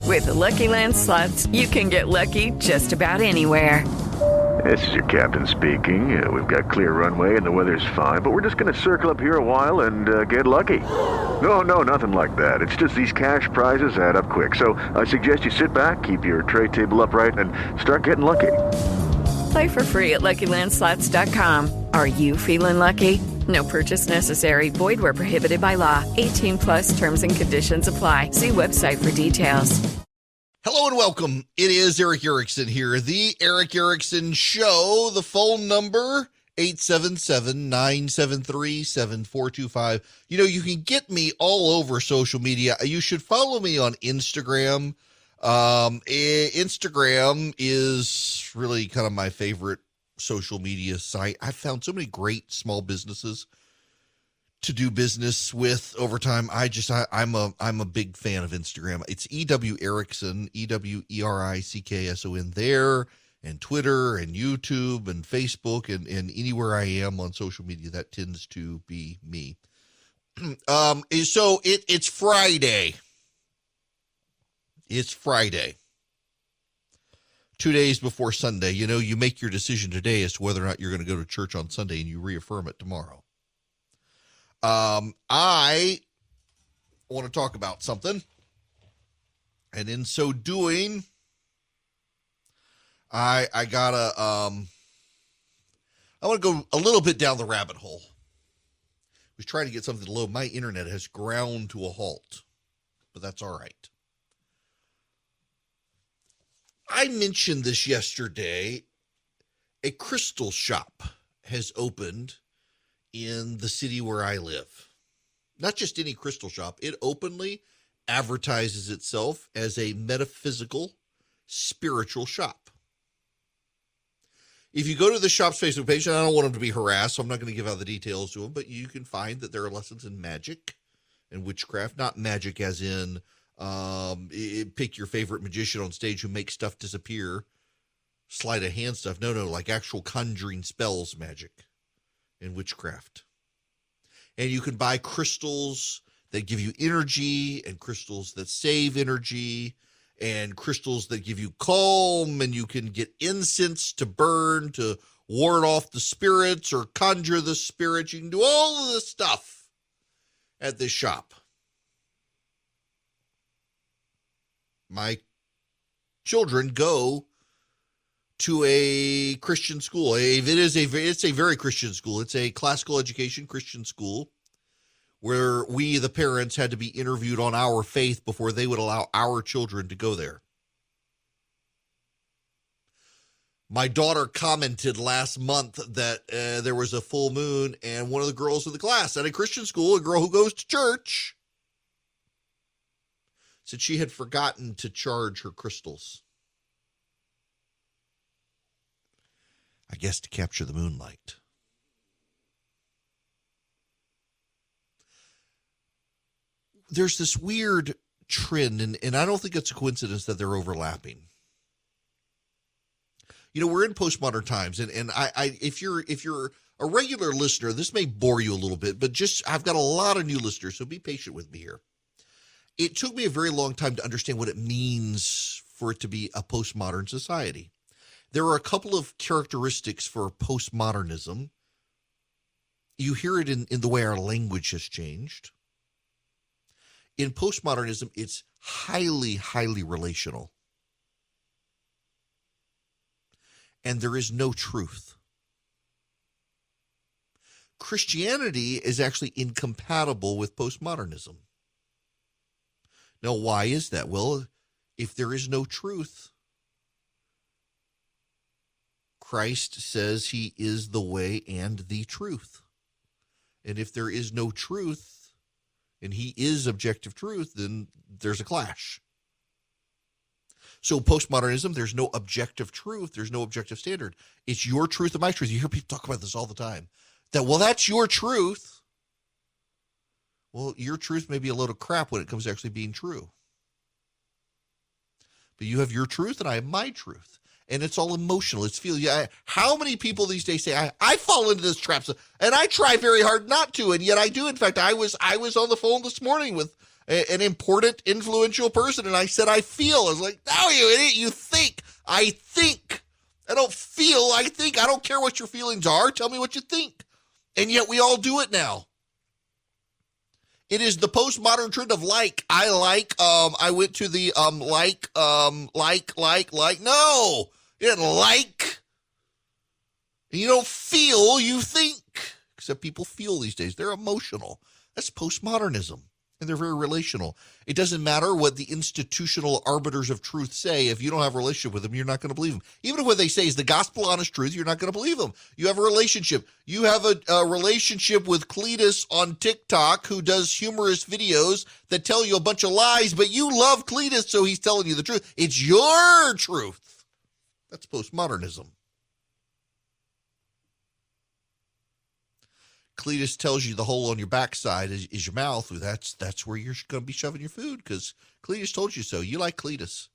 With the Lucky Land Slots, you can get lucky just about anywhere. This is your captain speaking. We've got clear runway and the weather's fine, but we're just going to circle up here a while and get lucky. No, nothing like that. It's just these cash prizes add up quick. So I suggest you sit back, keep your tray table upright, and start getting lucky. Play for free at LuckyLandSlots.com. Are you feeling lucky? No purchase necessary. Void where prohibited by law. 18 plus terms and conditions apply. See website for details. Hello and welcome. It is Eric Erickson here, the Eric Erickson Show. The phone number, 877-973-7425. You know, you can get me all over social media. You should follow me on Instagram. Instagram is really kind of my favorite social media site. I've found so many great small businesses to do business with over time. I'm a big fan of Instagram. It's EW Erickson, EWERICKSON there, and Twitter and YouTube and Facebook and anywhere I am on social media, that tends to be me. So it's Friday. It's Friday. 2 days before Sunday. You know, you make your decision today as to whether or not you're going to go to church on Sunday, and you reaffirm it tomorrow. I want to talk about something, and in so doing, I want to go a little bit down the rabbit hole. I was trying to get something to load. My internet has ground to a halt, but that's all right. I mentioned this yesterday. A crystal shop has opened in the city where I live. Not just any crystal shop. It openly advertises itself as a metaphysical, spiritual shop. If you go to the shop's Facebook page, and I don't want them to be harassed, so I'm not going to give out the details to them, but you can find that there are lessons in magic and witchcraft. Not magic as in pick your favorite magician on stage who makes stuff disappear, sleight of hand stuff. No, like actual conjuring spells magic and witchcraft. And you can buy crystals that give you energy and crystals that save energy and crystals that give you calm, and you can get incense to burn to ward off the spirits or conjure the spirits. You can do all of this stuff at this shop. My children go to a Christian school. It's a very Christian school. It's a classical education Christian school where we, the parents, had to be interviewed on our faith before they would allow our children to go there. My daughter commented last month that there was a full moon, and one of the girls in the class at a Christian school, a girl who goes to church, said she had forgotten to charge her crystals. I guess to capture the moonlight. There's this weird trend, and I don't think it's a coincidence that they're overlapping. You know, we're in postmodern times, and I if you're a regular listener, this may bore you a little bit, but I've got a lot of new listeners, so be patient with me here. It took me a very long time to understand what it means for it to be a postmodern society. There are a couple of characteristics for postmodernism. You hear it in the way our language has changed. In postmodernism, it's highly, highly relational. And there is no truth. Christianity is actually incompatible with postmodernism. Now, why is that? Well, if there is no truth, Christ says he is the way and the truth. And if there is no truth, and he is objective truth, then there's a clash. So postmodernism, there's no objective truth. There's no objective standard. It's your truth and my truth. You hear people talk about this all the time. That's your truth. Well, your truth may be a load of crap when it comes to actually being true. But you have your truth and I have my truth. And it's all emotional. It's feeling. How many people these days say, I fall into this trap, and I try very hard not to, and yet I do. In fact, I was on the phone this morning with an important, influential person. And I said, I feel. I was like, no, you idiot, you think. I think. I don't feel, I think. I don't care what your feelings are. Tell me what you think. And yet we all do it now. It is the postmodern trend of like. I like, I went to the like. No, you didn't like. And you don't feel, you think. Except people feel these days. They're emotional. That's postmodernism. And they're very relational. It doesn't matter what the institutional arbiters of truth say. If you don't have a relationship with them, you're not going to believe them. Even if what they say is the gospel honest truth, you're not going to believe them. You have a relationship. You have a relationship with Cletus on TikTok, who does humorous videos that tell you a bunch of lies, but you love Cletus, so he's telling you the truth. It's your truth. That's postmodernism. Cletus tells you the hole on your backside is your mouth. That's where you're going to be shoving your food, because Cletus told you so. You like Cletus.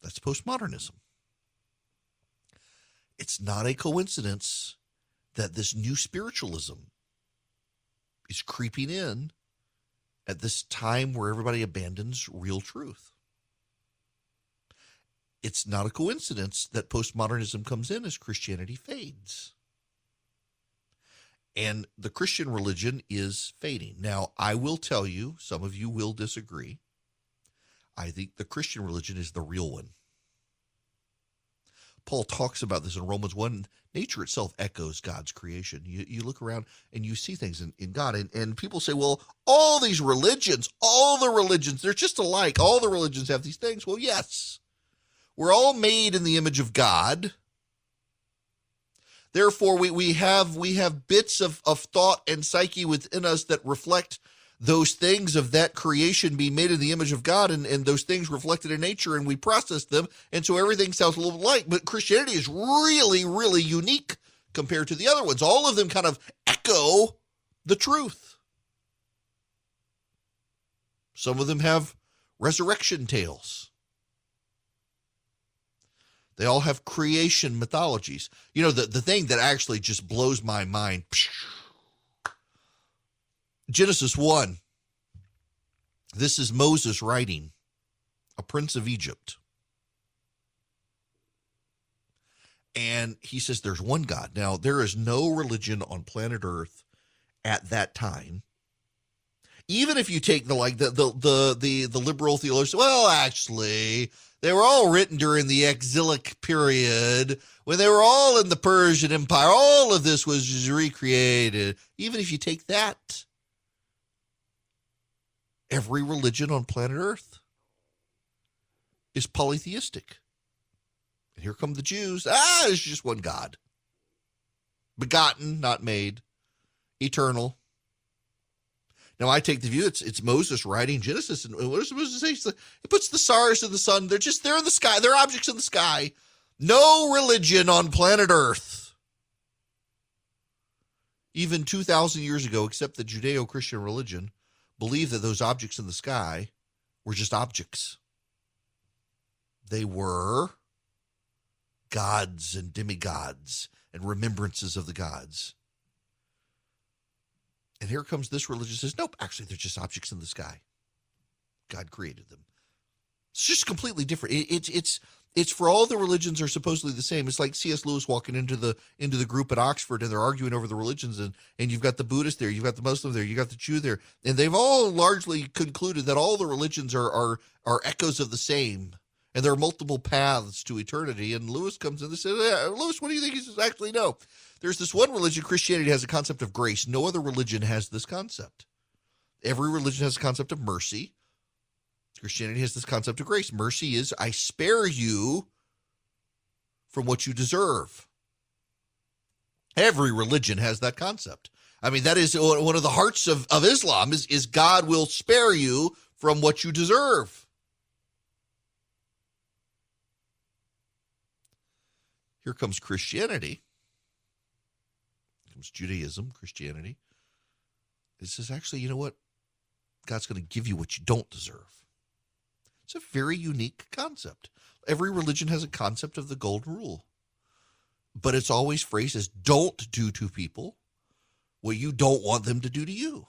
That's postmodernism. It's not a coincidence that this new spiritualism is creeping in at this time where everybody abandons real truth. It's not a coincidence that postmodernism comes in as Christianity fades. And the Christian religion is fading. Now, I will tell you, some of you will disagree. I think the Christian religion is the real one. Paul talks about this in Romans 1. Nature itself echoes God's creation. You look around and you see things in God. And people say, well, all these religions, all the religions, they're just alike. All the religions have these things. Well, yes. We're all made in the image of God. Therefore, we have bits of thought and psyche within us that reflect those things of that creation being made in the image of God, and those things reflected in nature, and we process them, and so everything sounds a little alike. But Christianity is really, really unique compared to the other ones. All of them kind of echo the truth. Some of them have resurrection tales. They all have creation mythologies. You know, the thing that actually just blows my mind, Genesis 1. This is Moses writing, a prince of Egypt. And he says there's one God. Now, there is no religion on planet Earth at that time. Even if you take the liberal theologians, well, actually, they were all written during the exilic period when they were all in the Persian Empire. All of this was recreated. Even if you take that, every religion on planet Earth is polytheistic. And here come the Jews. There's just one God. Begotten, not made. Eternal. Now, I take the view it's Moses writing Genesis, and what does Moses say? He puts the stars in the sun. They're in the sky. They're objects in the sky. No religion on planet Earth, even 2,000 years ago, except the Judeo-Christian religion, believed that those objects in the sky were just objects. They were gods and demigods and remembrances of the gods. And here comes this religion says, nope, actually, they're just objects in the sky. God created them. It's just completely different. It's for all the religions are supposedly the same. It's like C.S. Lewis walking into the group at Oxford, and they're arguing over the religions, and you've got the Buddhist there, you've got the Muslim there, you've got the Jew there, and they've all largely concluded that all the religions are echoes of the same, and there are multiple paths to eternity. And Lewis comes in and says, Lewis, what do you think? He says, actually, no. There's this one religion, Christianity, has a concept of grace. No other religion has this concept. Every religion has a concept of mercy. Christianity has this concept of grace. Mercy is, I spare you from what you deserve. Every religion has that concept. I mean, that is one of the hearts of Islam is God will spare you from what you deserve. Here comes Christianity. Judaism, Christianity. It says, actually, you know what? God's going to give you what you don't deserve. It's a very unique concept. Every religion has a concept of the golden rule, but it's always phrased as don't do to people what you don't want them to do to you.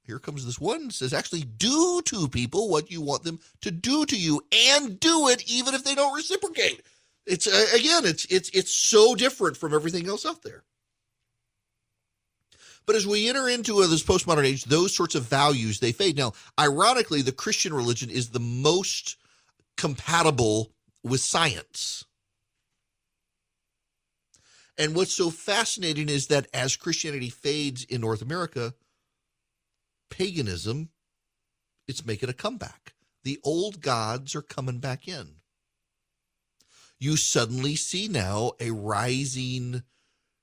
Here comes this one, says actually do to people what you want them to do to you, and do it even if they don't reciprocate. It's again, it's so different from everything else out there. But as we enter into this postmodern age, those sorts of values, they fade. Now, ironically, the Christian religion is the most compatible with science. And what's so fascinating is that as Christianity fades in North America, paganism, it's making a comeback. The old gods are coming back in. You suddenly see now a rising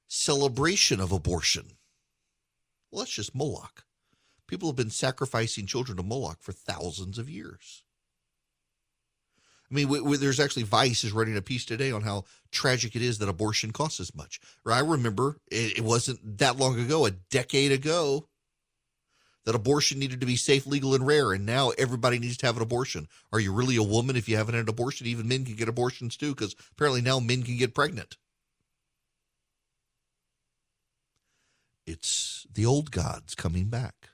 celebration of abortion. Well, that's just Moloch. People have been sacrificing children to Moloch for thousands of years. I mean, there's actually Vice is writing a piece today on how tragic it is that abortion costs as much. I remember it wasn't that long ago, a decade ago, that abortion needed to be safe, legal, and rare, and now everybody needs to have an abortion. Are you really a woman if you haven't had an abortion? Even men can get abortions too, because apparently now men can get pregnant. It's the old gods coming back.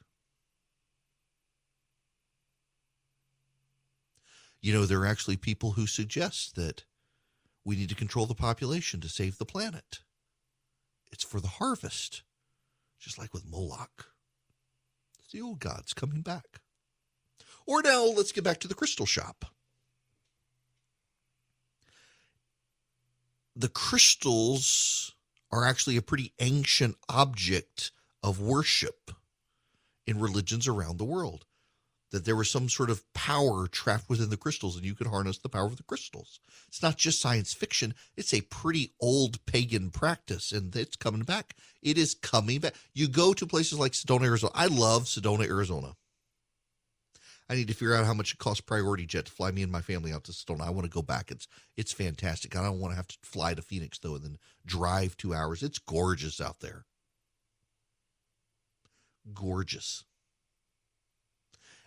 You know, there are actually people who suggest that we need to control the population to save the planet. It's for the harvest, just like with Moloch. It's the old gods coming back. Or now let's get back to the crystal shop. The crystals are actually a pretty ancient object of worship in religions around the world. That there was some sort of power trapped within the crystals, and you could harness the power of the crystals. It's not just science fiction. It's a pretty old pagan practice, and it's coming back. It is coming back. You go to places like Sedona, Arizona. I love Sedona, Arizona. I need to figure out how much it costs Priority Jet to fly me and my family out to Sedona. I want to go back. It's fantastic. I don't want to have to fly to Phoenix, though, and then drive 2 hours. It's gorgeous out there. Gorgeous.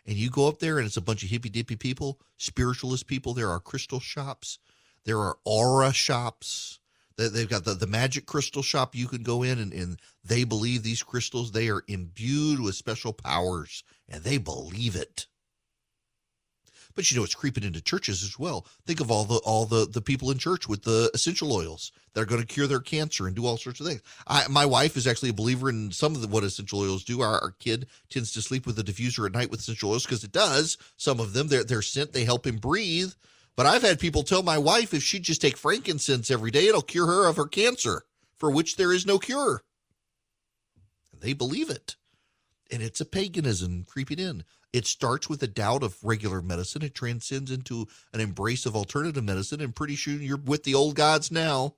And you go up there, and it's a bunch of hippy-dippy people, spiritualist people. There are crystal shops. There are aura shops. They've got the magic crystal shop you can go in, and they believe these crystals, they are imbued with special powers, and they believe it. But you know, it's creeping into churches as well. Think of all the people in church with the essential oils that are going to cure their cancer and do all sorts of things. My wife is actually a believer in some of what essential oils do. Our kid tends to sleep with a diffuser at night with essential oils because it does. Some of them, they're scent, they help him breathe. But I've had people tell my wife if she'd just take frankincense every day, it'll cure her of her cancer, for which there is no cure. And they believe it. And it's a paganism creeping in. It starts with a doubt of regular medicine. It transcends into an embrace of alternative medicine, and pretty soon you're with the old gods now.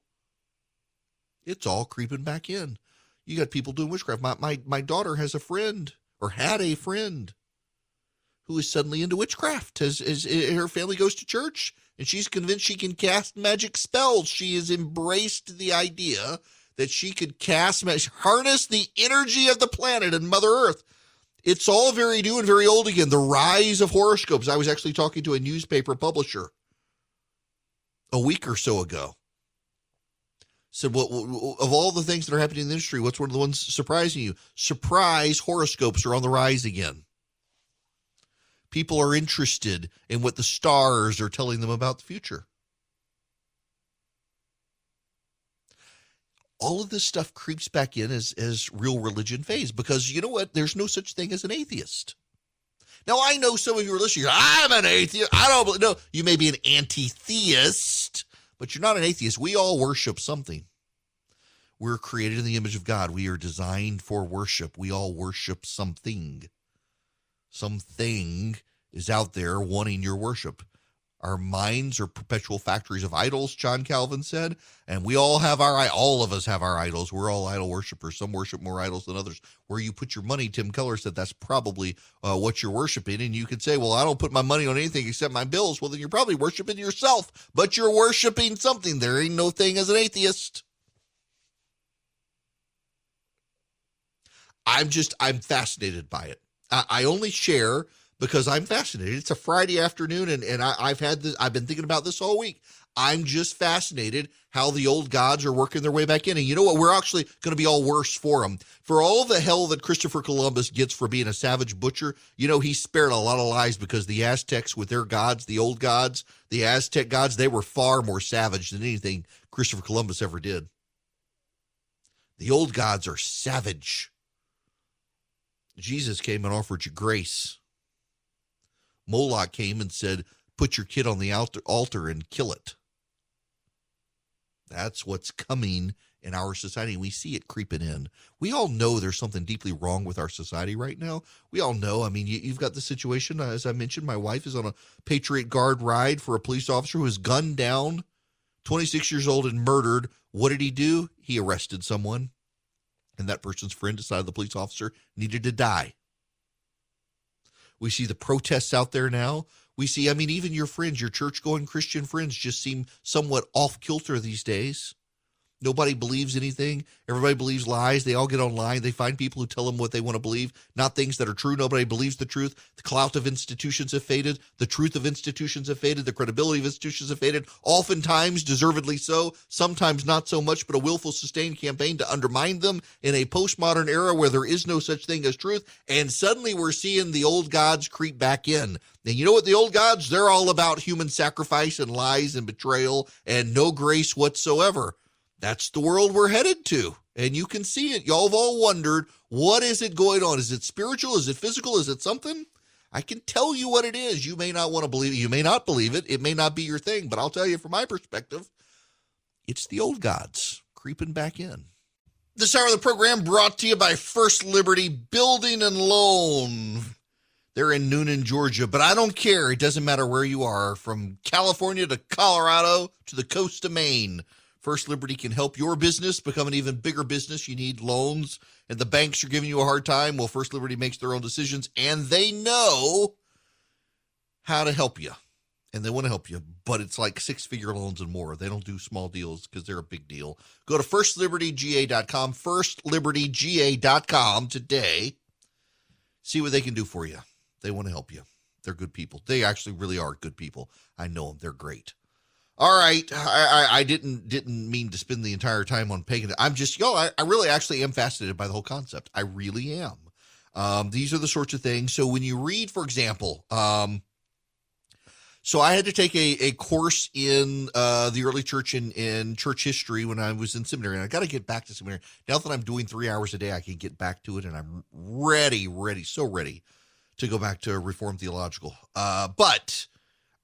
It's all creeping back in. You got people doing witchcraft. My daughter has a friend, or had a friend, who is suddenly into witchcraft. As her family goes to church, and she's convinced she can cast magic spells. She has embraced the idea that she could harness the energy of the planet and Mother Earth. It's all very new and very old again. The rise of horoscopes. I was actually talking to a newspaper publisher a week or so ago. Said, well, of all the things that are happening in the industry, what's one of the ones surprising you? Surprise, horoscopes are on the rise again. People are interested in what the stars are telling them about the future. All of this stuff creeps back in as real religion fades, because you know what? There's no such thing as an atheist. Now, I know some of you are listening. I'm an atheist. I don't believe. No, you may be an anti-theist, but you're not an atheist. We all worship something. We're created in the image of God. We are designed for worship. We all worship something. Something is out there wanting your worship. Our minds are perpetual factories of idols, John Calvin said, and we all have all of us have our idols. We're all idol worshipers. Some worship more idols than others. Where you put your money, Tim Keller said, that's probably what you're worshiping. And you could say, well, I don't put my money on anything except my bills. Well, then you're probably worshiping yourself, but you're worshiping something. There ain't no thing as an atheist. I'm fascinated by it. I only share because I'm fascinated. It's a Friday afternoon, and I've been thinking about this all week. I'm just fascinated how the old gods are working their way back in. And you know what? We're actually going to be all worse for them. For all the hell that Christopher Columbus gets for being a savage butcher, you know, he spared a lot of lives because the Aztecs with their gods, the old gods, the Aztec gods, they were far more savage than anything Christopher Columbus ever did. The old gods are savage. Jesus came and offered you grace. Moloch came and said, put your kid on the altar and kill it. That's what's coming in our society. We see it creeping in. We all know there's something deeply wrong with our society right now. We all know. I mean, you've got the situation, as I mentioned, my wife is on a Patriot Guard ride for a police officer who was gunned down, 26 years old, and murdered. What did he do? He arrested someone, and that person's friend decided the police officer needed to die. We see the protests out there now. We see, I mean, even your friends, your church-going Christian friends just seem somewhat off-kilter these days. Nobody believes anything. Everybody believes lies. They all get online. They find people who tell them what they want to believe, not things that are true. Nobody believes the truth. The clout of institutions have faded. The truth of institutions have faded. The credibility of institutions have faded. Oftentimes, deservedly so. Sometimes not so much, but a willful, sustained campaign to undermine them in a postmodern era where there is no such thing as truth. And suddenly we're seeing the old gods creep back in. And you know what, the old gods, they're all about human sacrifice and lies and betrayal and no grace whatsoever. That's the world we're headed to, and you can see it. Y'all have all wondered, what is it going on? Is it spiritual? Is it physical? Is it something? I can tell you what it is. You may not want to believe it. You may not believe it. It may not be your thing, but I'll tell you from my perspective, it's the old gods creeping back in. This hour of the program brought to you by First Liberty Building and Loan. They're in Noonan, Georgia, but I don't care. It doesn't matter where you are, from California to Colorado to the coast of Maine. First Liberty can help your business become an even bigger business. You need loans, and the banks are giving you a hard time. Well, First Liberty makes their own decisions, and they know how to help you, and they want to help you, but it's like six-figure loans and more. They don't do small deals because they're a big deal. Go to firstlibertyga.com, firstlibertyga.com today. See what they can do for you. They want to help you. They're good people. They actually really are good people. I know them. They're great. All right, I didn't mean to spend the entire time on paganism. I'm just, I really actually am fascinated by the whole concept. I really am. These are the sorts of things. So when you read, for example, so I had to take a course in the early church in church history when I was in seminary, and I got to get back to seminary. Now that I'm doing 3 hours a day, I can get back to it, and I'm so ready to go back to Reformed Theological. But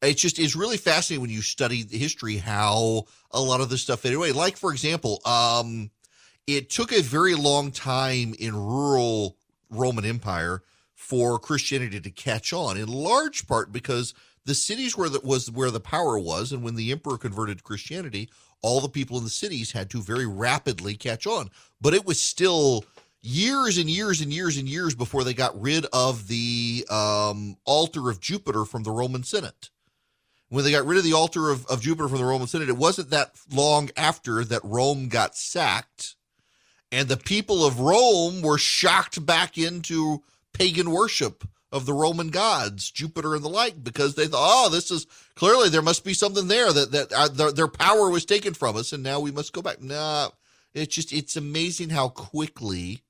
it's really fascinating when you study the history, how a lot of this stuff faded away. Like, for example, it took a very long time in rural Roman Empire for Christianity to catch on, in large part because the cities where the power was, and when the emperor converted to Christianity, all the people in the cities had to very rapidly catch on. But it was still years and years and years and years before they got rid of the altar of Jupiter from the Roman Senate. When they got rid of the altar of Jupiter from the Roman Senate, it wasn't that long after that Rome got sacked, and the people of Rome were shocked back into pagan worship of the Roman gods, Jupiter and the like, because they thought, this is clearly, there must be something there that their power was taken from us, and now we must go back. No, it's amazing how quickly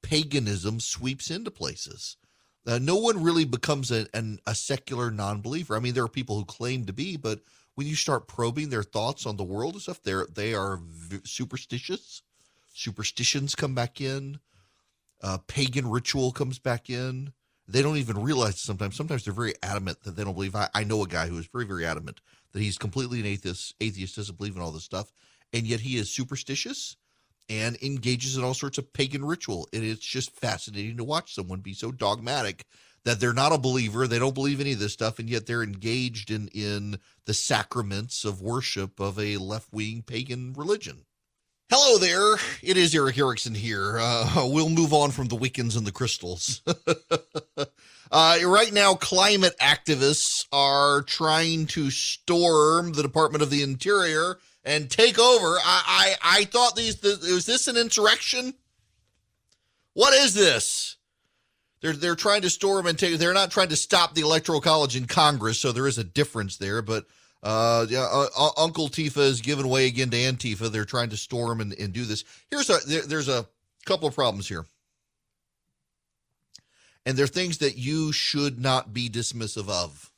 paganism sweeps into places. No one really becomes a secular non-believer. I mean, there are people who claim to be, but when you start probing their thoughts on the world and stuff, they are superstitious. Superstitions come back in. Pagan ritual comes back in. They don't even realize it sometimes. Sometimes they're very adamant that they don't believe. I know a guy who is very, very adamant that he's completely an atheist. Atheist, doesn't believe in all this stuff, and yet he is superstitious and engages in all sorts of pagan ritual. And it's just fascinating to watch someone be so dogmatic that they're not a believer. They don't believe any of this stuff, and yet they're engaged in the sacraments of worship of a left-wing pagan religion. Hello there. It is Eric Erickson here. We'll move on from the Wiccans and the crystals. Right now, climate activists are trying to storm the Department of the Interior and take over. I thought was this an insurrection? What is this? They're trying to storm and take. They're not trying to stop the Electoral College in Congress, so there is a difference there. But Uncle Tifa is giving way again to Antifa. They're trying to storm and do this. There's a couple of problems here. And they're things that you should not be dismissive of.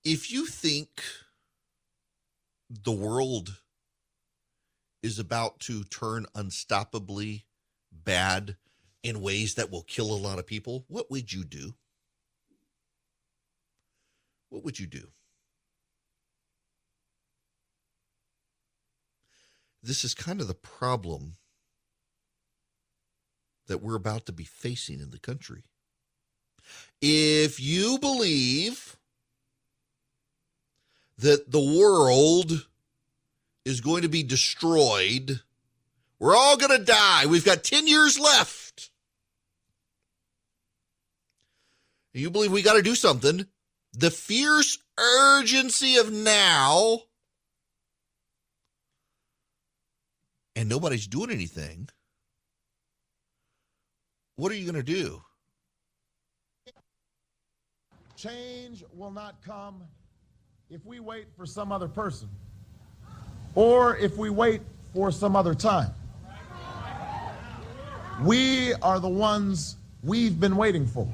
If you think the world is about to turn unstoppably bad in ways that will kill a lot of people, what would you do? What would you do? This is kind of the problem that we're about to be facing in the country. If you believe that the world is going to be destroyed, we're all going to die, we've got 10 years left, and you believe we got to do something, the fierce urgency of now, and nobody's doing anything, what are you going to do? Change will not come if we wait for some other person or if we wait for some other time. We are the ones we've been waiting for.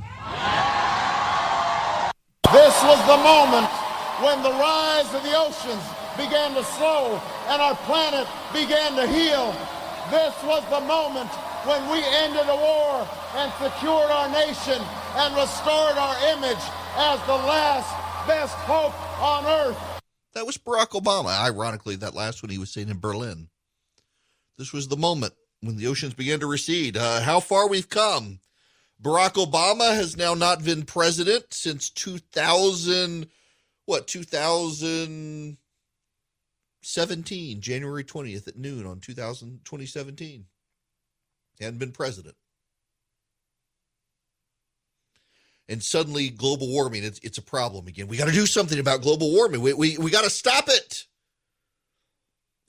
This was the moment when the rise of the oceans began to slow and our planet began to heal. This was the moment when we ended a war and secured our nation and restored our image as the last best hope on earth. That was Barack Obama. Ironically, that last one he was saying in Berlin. This was the moment when the oceans began to recede. How far we've come. Barack Obama has now not been president since 2017, January 20th at noon on 2017. He hadn't been president. And suddenly global warming, it's a problem again. We got to do something about global warming. We got to stop it.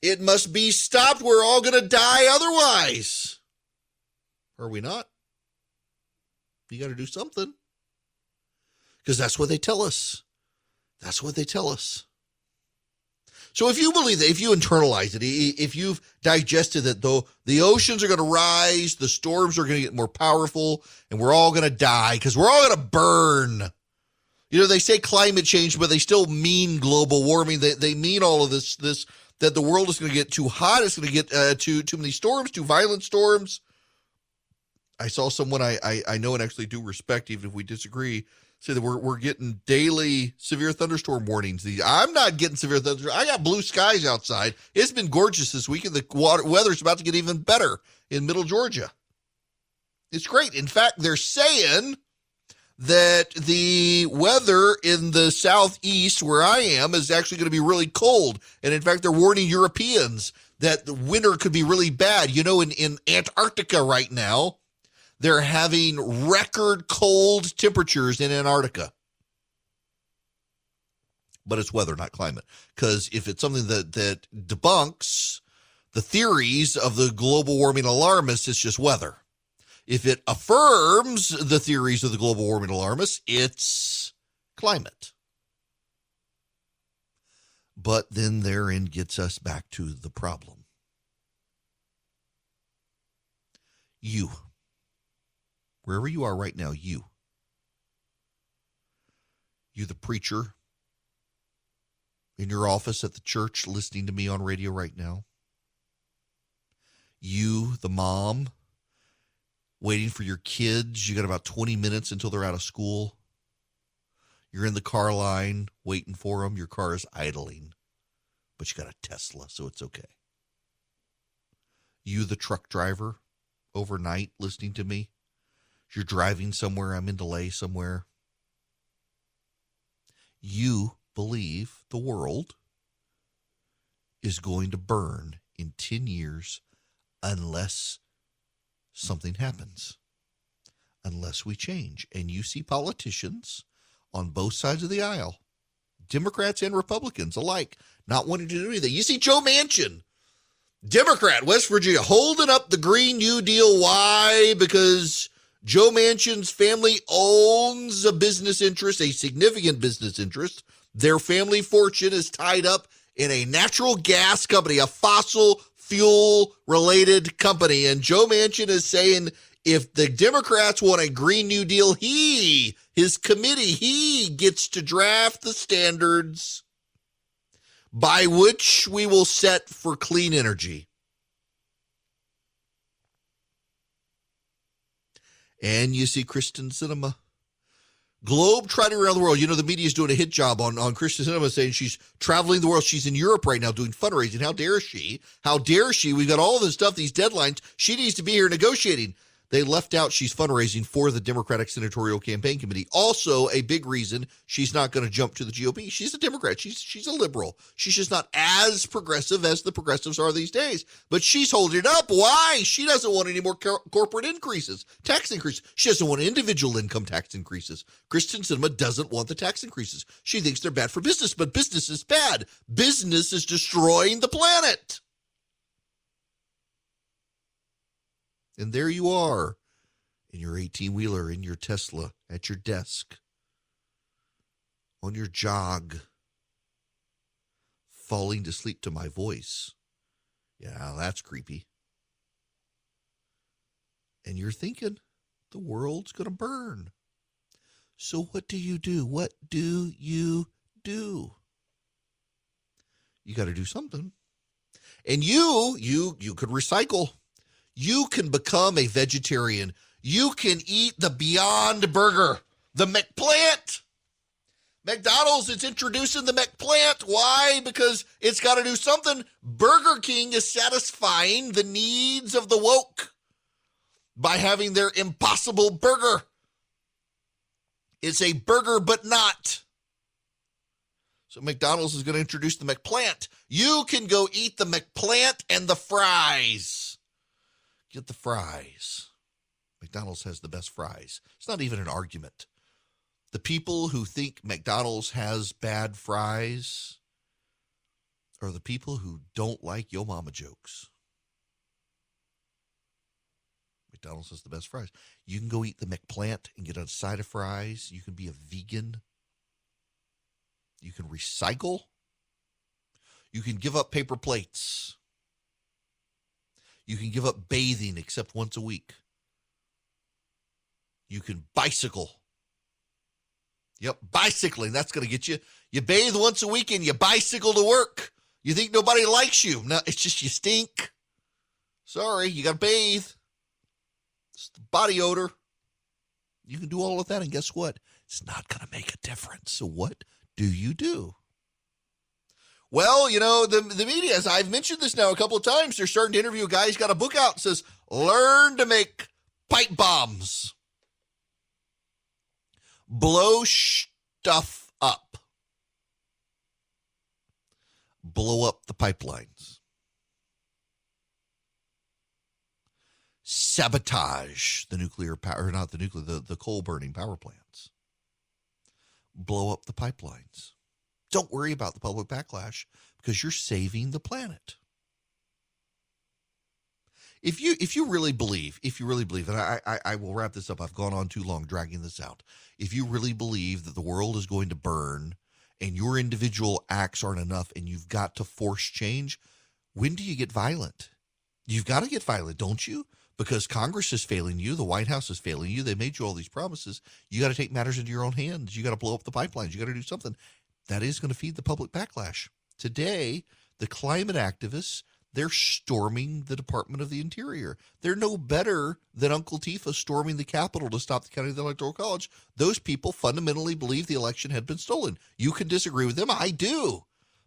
It must be stopped. We're all going to die otherwise. Are we not? You got to do something. Because that's what they tell us. That's what they tell us. So if you believe that, if you internalize it, if you've digested that though the oceans are going to rise, the storms are going to get more powerful, and we're all going to die because we're all going to burn. You know, they say climate change, but they still mean global warming. They mean all of this, that the world is going to get too hot. It's going to get too many storms, too violent storms. I saw someone I know and actually do respect, even if we disagree, say that we're getting daily severe thunderstorm warnings. I'm not getting severe thunderstorms. I got blue skies outside. It's been gorgeous this week, and the weather's about to get even better in middle Georgia. It's great. In fact, they're saying that the weather in the southeast where I am is actually going to be really cold. And in fact, they're warning Europeans that the winter could be really bad. You know, in Antarctica right now, they're having record cold temperatures in Antarctica. But it's weather, not climate. Because if it's something that debunks the theories of the global warming alarmists, it's just weather. If it affirms the theories of the global warming alarmists, it's climate. But then therein gets us back to the problem. You. Wherever you are right now, you the preacher in your office at the church listening to me on radio right now, you, the mom, waiting for your kids, you got about 20 minutes until they're out of school, you're in the car line waiting for them, your car is idling, but you got a Tesla, so it's okay. You, the truck driver, overnight listening to me, you're driving somewhere, I'm in delay somewhere. You believe the world is going to burn in 10 years unless something happens, unless we change. And you see politicians on both sides of the aisle, Democrats and Republicans alike, not wanting to do anything. You see Joe Manchin, Democrat, West Virginia, holding up the Green New Deal. Why? Because Joe Manchin's family owns a business interest, a significant business interest. Their family fortune is tied up in a natural gas company, a fossil fuel-related company. And Joe Manchin is saying if the Democrats want a Green New Deal, his committee, he gets to draft the standards by which we will set for clean energy. And you see Kristen Sinema, globe-trotting around the world. You know, the media is doing a hit job on Kristen Sinema, saying she's traveling the world. She's in Europe right now doing fundraising. How dare she? How dare she? We've got all this stuff, these deadlines. She needs to be here negotiating. They left out she's fundraising for the Democratic Senatorial Campaign Committee. Also, a big reason she's not going to jump to the GOP. She's a Democrat. She's a liberal. She's just not as progressive as the progressives are these days. But she's holding it up. Why? She doesn't want any more corporate increases, tax increases. She doesn't want individual income tax increases. Kristen Sinema doesn't want the tax increases. She thinks they're bad for business, but business is bad. Business is destroying the planet. And there you are in your 18-wheeler, in your Tesla, at your desk, on your jog, falling to sleep to my voice. Yeah, that's creepy. And you're thinking the world's going to burn. So what do you do? What do you do? You got to do something. And you could recycle. You can become a vegetarian. You can eat the Beyond Burger, the McPlant. McDonald's is introducing the McPlant. Why? Because it's got to do something. Burger King is satisfying the needs of the woke by having their Impossible Burger. It's a burger, but not. So McDonald's is going to introduce the McPlant. You can go eat the McPlant and the fries. Get the fries. McDonald's has the best fries. It's not even an argument. The people who think McDonald's has bad fries are the people who don't like Yo Mama jokes. McDonald's has the best fries. You can go eat the McPlant and get a side of fries. You can be a vegan. You can recycle. You can give up paper plates. You can give up bathing except once a week. You can bicycle. Yep, bicycling. That's going to get you. You bathe once a week and you bicycle to work. You think nobody likes you. No, it's just you stink. Sorry, you got to bathe. It's the body odor. You can do all of that, and guess what? It's not going to make a difference. So what do you do? Well, you know, the media, as I've mentioned this now a couple of times, they're starting to interview a guy who's got a book out that says, learn to make pipe bombs. Blow stuff up. Blow up the pipelines. Sabotage the nuclear power, or not the nuclear, the coal-burning power plants. Blow up the pipelines. Don't worry about the public backlash because you're saving the planet. If you really believe, and I will wrap this up. I've gone on too long dragging this out. If you really believe that the world is going to burn and your individual acts aren't enough and you've got to force change, when do you get violent? You've got to get violent, don't you? Because Congress is failing you. The White House is failing you. They made you all these promises. You got to take matters into your own hands. You got to blow up the pipelines. You got to do something. That is going to feed the public backlash. Today, the climate activists, they're storming the Department of the Interior. They're no better than Uncle Tifa storming the Capitol to stop the counting of the Electoral College. Those people fundamentally believe the election had been stolen. You can disagree with them. I do.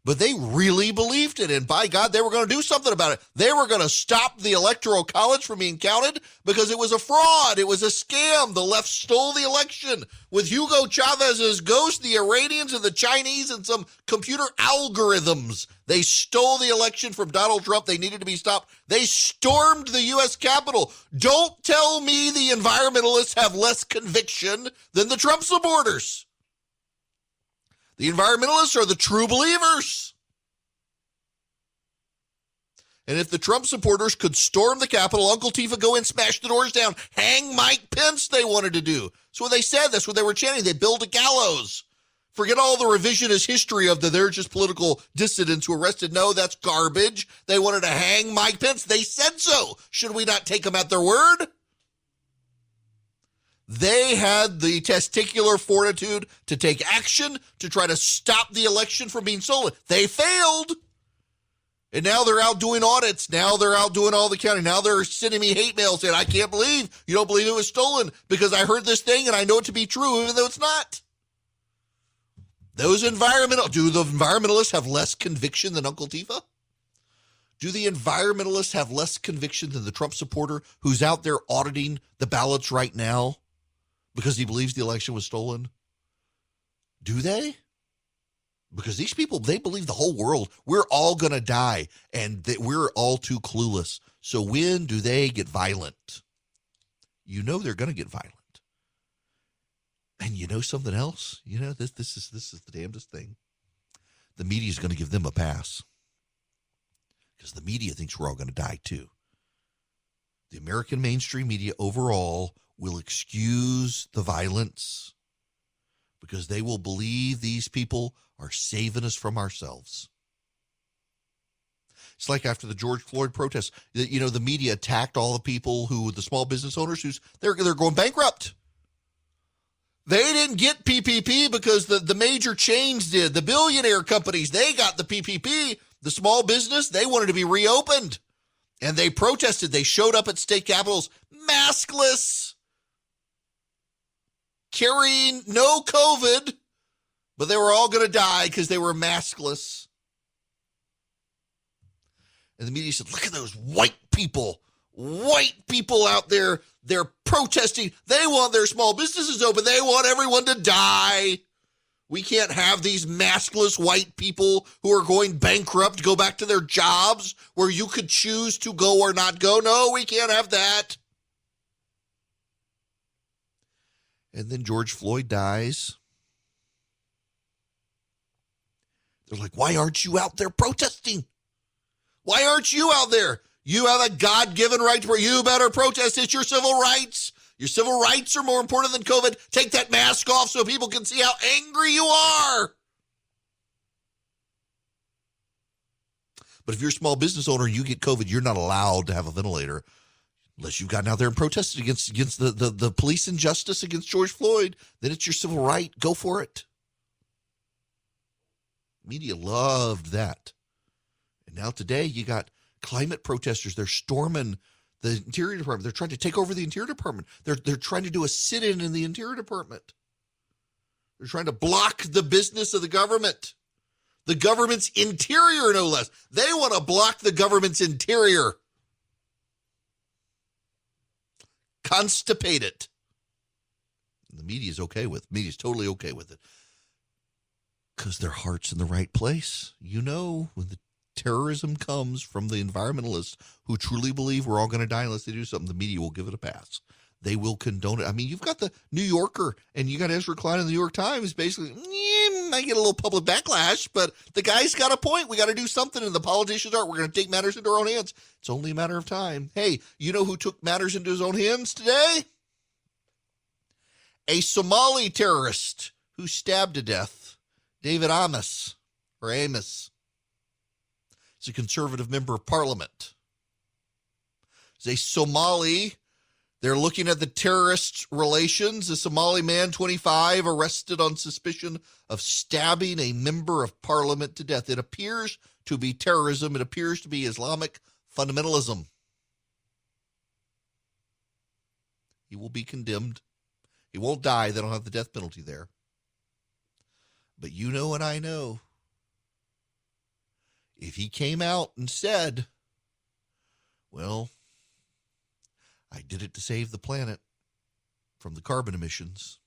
But they really believed it, and by God, they were going to do something about it. They were going to stop the Electoral College from being counted because it was a fraud. It was a scam. The left stole the election with Hugo Chavez's ghost, the Iranians, and the Chinese, and some computer algorithms. They stole the election from Donald Trump. They needed to be stopped. They stormed the U.S. Capitol. Don't tell me the environmentalists have less conviction than the Trump supporters. The environmentalists are the true believers. And if the Trump supporters could storm the Capitol, Uncle Tifa go in, smash the doors down, hang Mike Pence, they wanted to do. That's what they said. That's what they were chanting. They build a gallows. Forget all the revisionist history of they're just political dissidents who arrested. No, that's garbage. They wanted to hang Mike Pence. They said so. Should we not take them at their word? They had the testicular fortitude to take action to try to stop the election from being stolen. They failed. And now they're out doing audits. Now they're out doing all the counting. Now they're sending me hate mail saying, I can't believe you don't believe it was stolen because I heard this thing and I know it to be true, even though it's not. Do the environmentalists have less conviction than Uncle Tifa? Do the environmentalists have less conviction than the Trump supporter who's out there auditing the ballots right now because he believes the election was stolen? Do they? Because these people, they believe the whole world, we're all going to die, and that we're all too clueless. So when do they get violent? You know they're going to get violent. And you know something else? You know, this is the damnedest thing. The media is going to give them a pass. Because the media thinks we're all going to die too. The American mainstream media overall will excuse the violence because they will believe these people are saving us from ourselves. It's like after the George Floyd protests, you know, the media attacked all the people the small business owners they're going bankrupt. They didn't get PPP because the major chains did. The billionaire companies, they got the PPP. The small business, they wanted to be reopened. And they protested. They showed up at state capitals maskless, carrying no COVID, but they were all going to die because they were maskless. And the media said, look at those white people out there. They're protesting. They want their small businesses open. They want everyone to die. We can't have these maskless white people who are going bankrupt go back to their jobs where you could choose to go or not go. No, we can't have that. And then George Floyd dies. They're like, why aren't you out there protesting? Why aren't you out there? You have a God-given right to you better protest. It's your civil rights. Your civil rights are more important than COVID. Take that mask off so people can see how angry you are. But if you're a small business owner and you get COVID, you're not allowed to have a ventilator unless you've gotten out there and protested against the police injustice against George Floyd. Then it's your civil right. Go for it. Media loved that. And now today you got climate protesters. They're storming the Interior Department. They're trying to take over the Interior Department. They're trying to do a sit-in in the Interior Department. They're trying to block the business of the government. The government's interior, no less. They want to block the government's interior. Constipate it. And the media is okay with it. The media is totally okay with it. Because their heart's in the right place. You know, when the terrorism comes from the environmentalists who truly believe we're all going to die unless they do something, the media will give it a pass. They will condone it. I mean, you've got the New Yorker and you got Ezra Klein in the New York Times basically, might get a little public backlash, but the guy's got a point. We got to do something, and the politicians we're going to take matters into our own hands. It's only a matter of time. Hey, you know who took matters into his own hands today? A Somali terrorist who stabbed to death David Amos. He's a conservative member of parliament. He's a Somali. They're looking at the terrorist relations. A Somali man, 25, arrested on suspicion of stabbing a member of parliament to death. It appears to be terrorism. It appears to be Islamic fundamentalism. He will be condemned. He won't die. They don't have the death penalty there. But you know and I know, if he came out and said, well, I did it to save the planet from the carbon emissions,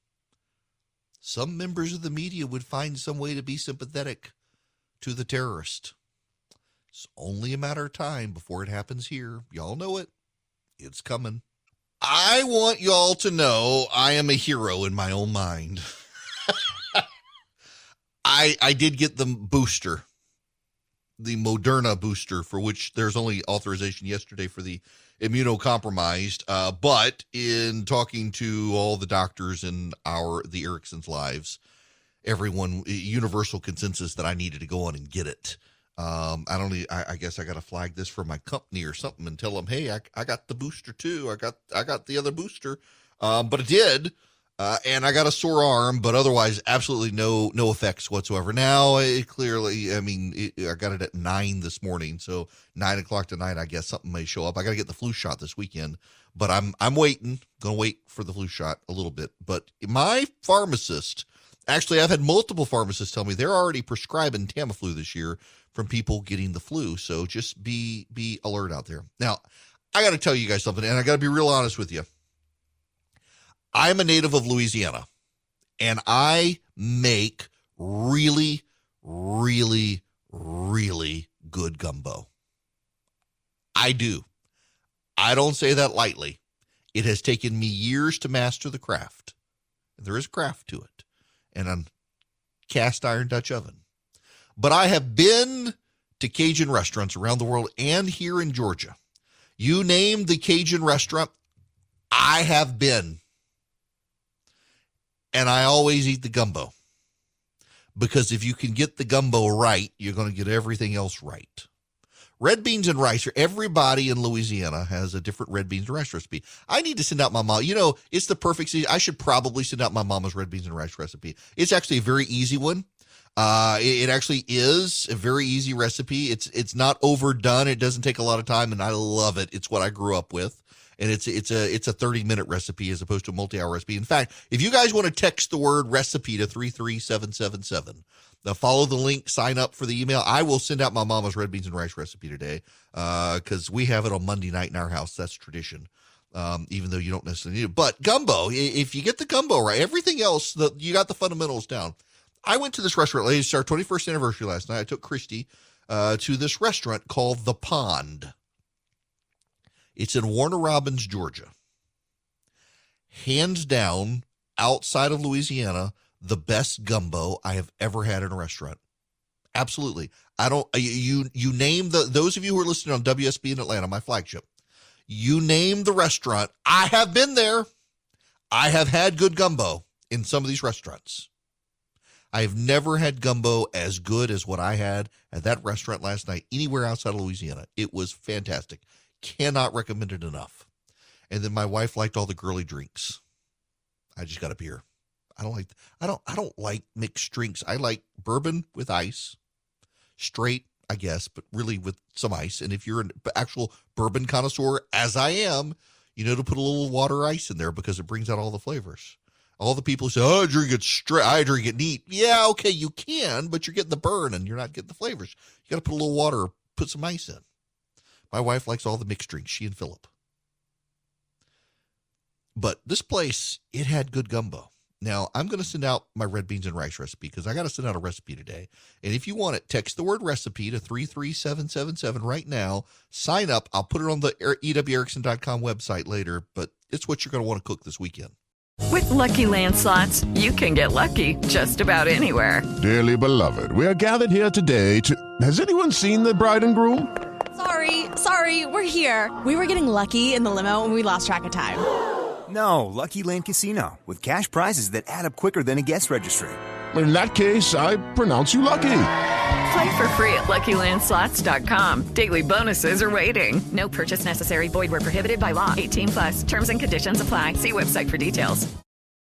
some members of the media would find some way to be sympathetic to the terrorist. It's only a matter of time before it happens here. Y'all know it. It's coming. I want y'all to know I am a hero in my own mind. I did get the booster. Moderna booster, for which there's only authorization yesterday for the immunocompromised. But in talking to all the doctors in the Erickson's lives, everyone, universal consensus that I needed to go on and get it. I guess I got to flag this for my company or something and tell them, hey, I got the booster too. I got the other booster. But it did. And I got a sore arm, but otherwise absolutely no effects whatsoever. Now, I got it at 9 this morning, so 9 o'clock tonight, I guess something may show up. I got to get the flu shot this weekend, but I'm waiting. Going to wait for the flu shot a little bit. But my pharmacist, actually, I've had multiple pharmacists tell me they're already prescribing Tamiflu this year from people getting the flu. So just be alert out there. Now, I got to tell you guys something, and I got to be real honest with you. I'm a native of Louisiana, and I make really, really, really good gumbo. I do. I don't say that lightly. It has taken me years to master the craft. There is craft to it, and a cast iron Dutch oven. But I have been to Cajun restaurants around the world and here in Georgia. You name the Cajun restaurant, I have been. And I always eat the gumbo, because if you can get the gumbo right, you're going to get everything else right. Red beans and rice, everybody in Louisiana has a different red beans and rice recipe. I need to send out my mom. It's the perfect season. I should probably send out my mama's red beans and rice recipe. It's actually a very easy one. It actually is a very easy recipe. It's not overdone. It doesn't take a lot of time, and I love it. It's what I grew up with. And it's a 30-minute recipe as opposed to a multi-hour recipe. In fact, if you guys want to text the word recipe to 33777, follow the link, sign up for the email. I will send out my mama's red beans and rice recipe today, because we have it on Monday night in our house. That's tradition, even though you don't necessarily need it. But gumbo, if you get the gumbo right, everything else, you got the fundamentals down. I went to this restaurant. It's our 21st anniversary last night. I took Christy to this restaurant called The Pond. It's in Warner Robins, Georgia. Hands down, outside of Louisiana, the best gumbo I have ever had in a restaurant. Absolutely. You name those of you who are listening on WSB in Atlanta, my flagship, you name the restaurant. I have been there. I have had good gumbo in some of these restaurants. I have never had gumbo as good as what I had at that restaurant last night anywhere outside of Louisiana. It was fantastic. Cannot recommend it enough. And then my wife liked all the girly drinks. I just got a beer. I don't like mixed drinks. I like bourbon with ice, straight, I guess, but really with some ice. And if you're an actual bourbon connoisseur, as I am, to put a little water ice in there because it brings out all the flavors. All the people say, "Oh, I drink it straight. I drink it neat." Yeah, okay, you can, but you're getting the burn and you're not getting the flavors. You got to put a little water or put some ice in. My wife likes all the mixed drinks, she and Philip. But this place, it had good gumbo. Now, I'm going to send out my red beans and rice recipe because I got to send out a recipe today. And if you want it, text the word recipe to 33777 right now. Sign up. I'll put it on the EWErickson.com website later, but it's what you're going to want to cook this weekend. With Lucky Land Slots, you can get lucky just about anywhere. Dearly beloved, we are gathered here today to... Has anyone seen the bride and groom? Sorry, we're here. We were getting lucky in the limo and we lost track of time. No, Lucky Land Casino, with cash prizes that add up quicker than a guest registry. In that case, I pronounce you lucky. Play for free at LuckyLandSlots.com. Daily bonuses are waiting. No purchase necessary. Void where prohibited by law. 18+. Terms and conditions apply. See website for details.